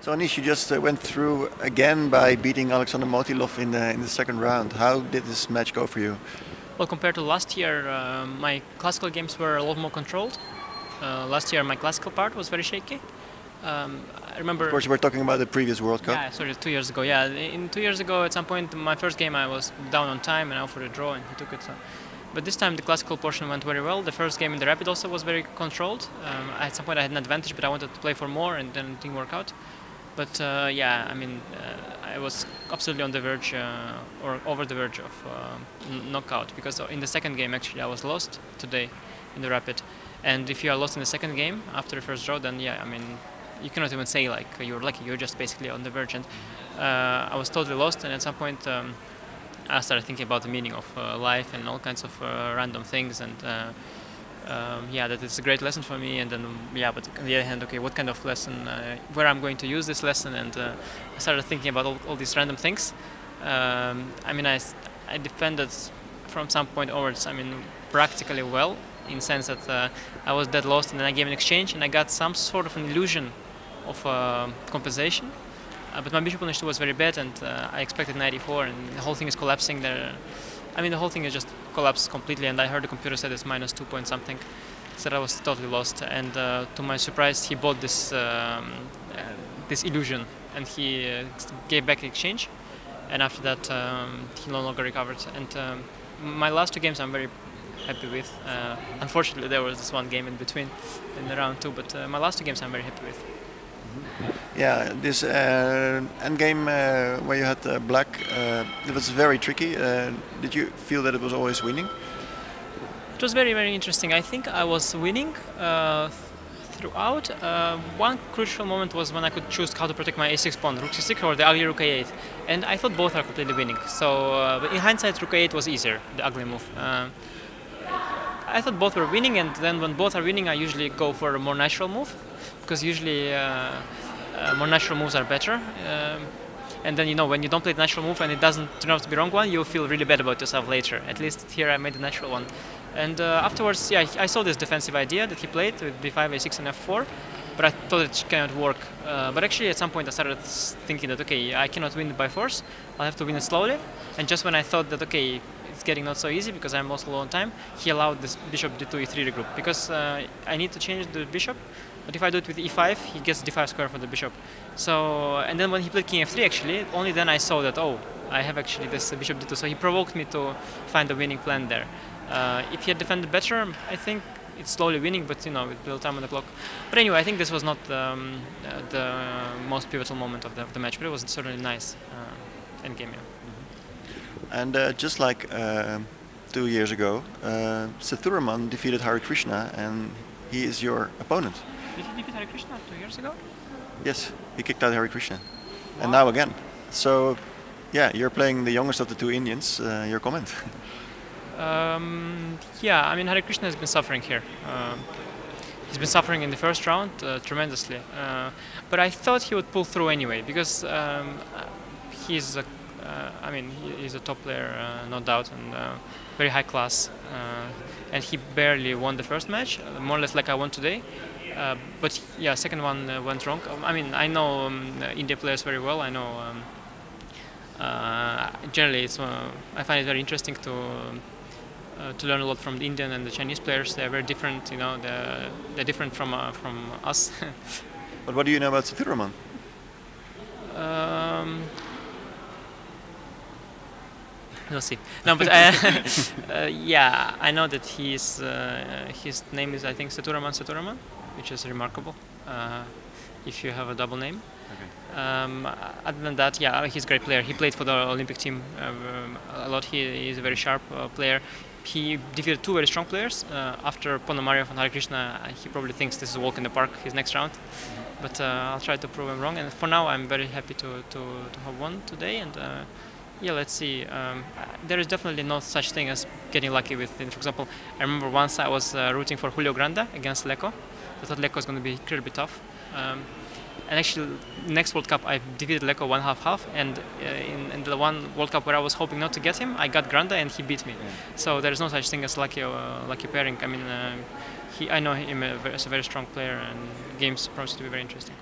So Anish, you just went through again by beating Alexander Motylev in the second round. How did this match go for you? Well, compared to last year, my classical games were a lot more controlled. Last year, my classical part was very shaky. I remember. Of course, you were talking about the previous World Cup. Yeah, sorry, 2 years ago. Yeah, in 2 years ago, at some point, my first game, I was down on time and I offered a draw, and he took it. So. But this time, the classical portion went very well. The first game in the rapid also was very controlled. At some point, I had an advantage, but I wanted to play for more, and then it didn't work out. But yeah, I mean, I was absolutely on the verge, or over the verge of knockout, because in the second game, actually, I was lost today in the rapid. And if you are lost in the second game after the first draw, then yeah, I mean, you cannot even say like you're lucky. You're just basically on the verge. And I was totally lost. And at some point, I started thinking about the meaning of life and all kinds of random things. And yeah, that is a great lesson for me. And then yeah, but on the other hand, okay, what kind of lesson? Where I'm going to use this lesson? And I started thinking about all these random things. I mean, I defended from some point onwards. I mean, practically well. In the sense that I was dead lost, and then I gave an exchange, and I got some sort of an illusion of compensation. But my bishop on h2 was very bad, and I expected knight e4, and the whole thing is collapsing there. I mean, the whole thing is just collapsed completely, and I heard the computer said it's -2 point something, so I was totally lost. And to my surprise, he bought this this illusion, and he gave back the exchange. And after that, he no longer recovered. And my last two games, I'm very happy with. Unfortunately, there was this one game in between in the round 2, but my last two games I'm very happy with. Yeah, this endgame where you had black, it was very tricky. Did you feel that it was always winning? It was very, very interesting. I think I was winning throughout. One crucial moment was when I could choose how to protect my a6 pawn, rook c6 or the ugly rook a8, and I thought both are completely winning. So, but in hindsight, rook a8 was easier, the ugly move. I thought both were winning, and then when both are winning, I usually go for a more natural move, because usually more natural moves are better. And then, you know, when you don't play the natural move and it doesn't turn out to be the wrong one, you feel really bad about yourself later. At least here I made the natural one. And afterwards, yeah, I saw this defensive idea that he played with b5, a6 and f4, but I thought it cannot work. But actually at some point I started thinking that, okay, I cannot win it by force, I'll have to win it slowly. And just when I thought that, okay, it's getting not so easy because I'm also low on time, he allowed this bishop d2, e3 regroup, because I need to change the bishop. But if I do it with e5, he gets d5 square for the bishop. So, and then when he played king f3, actually, only then I saw that, oh, I have actually this bishop d2. So he provoked me to find a winning plan there. If he had defended better, I think it's slowly winning, but you know, with little time on the clock. But anyway, I think this was not the most pivotal moment of the match, but it was certainly nice endgame. Yeah. And just like 2 years ago, Sathuraman defeated Hare Krishna, and he is your opponent. Did he defeat Hare Krishna 2 years ago? Yes, he kicked out Hare Krishna. Wow. And now again. So, yeah, you're playing the youngest of the two Indians. Your comment? Yeah, I mean, Hare Krishna has been suffering here. He's been suffering in the first round tremendously. But I thought he would pull through anyway, because he's I mean, he's a top player, no doubt, and very high class. And he barely won the first match, more or less like I won today. But yeah, second one went wrong. I mean, I know India players very well. I know generally I find it very interesting to learn a lot from the Indian and the Chinese players. They're very different, you know. They're different from us. But what do you know about Sathuraman? We'll see. No, but yeah, I know that his name is, I think, Sathuraman, which is remarkable if you have a double name. Okay. Other than that, yeah, he's a great player. He played for the Olympic team a lot. He is a very sharp player. He defeated two very strong players. After Ponomarev and Hare Krishna, he probably thinks this is a walk in the park, his next round. But I'll try to prove him wrong. And for now, I'm very happy to have won today. And yeah, let's see. There is definitely no such thing as getting lucky with, for example, I remember once I was rooting for Julio Granda against Leko. I thought Leko was going to be incredibly tough. And actually, next World Cup, I defeated Leko 1/2-half, and in the one World Cup where I was hoping not to get him, I got Granda and he beat me. Yeah. So there is no such thing as lucky pairing. I mean, I know him as a very strong player, and games promise to be very interesting.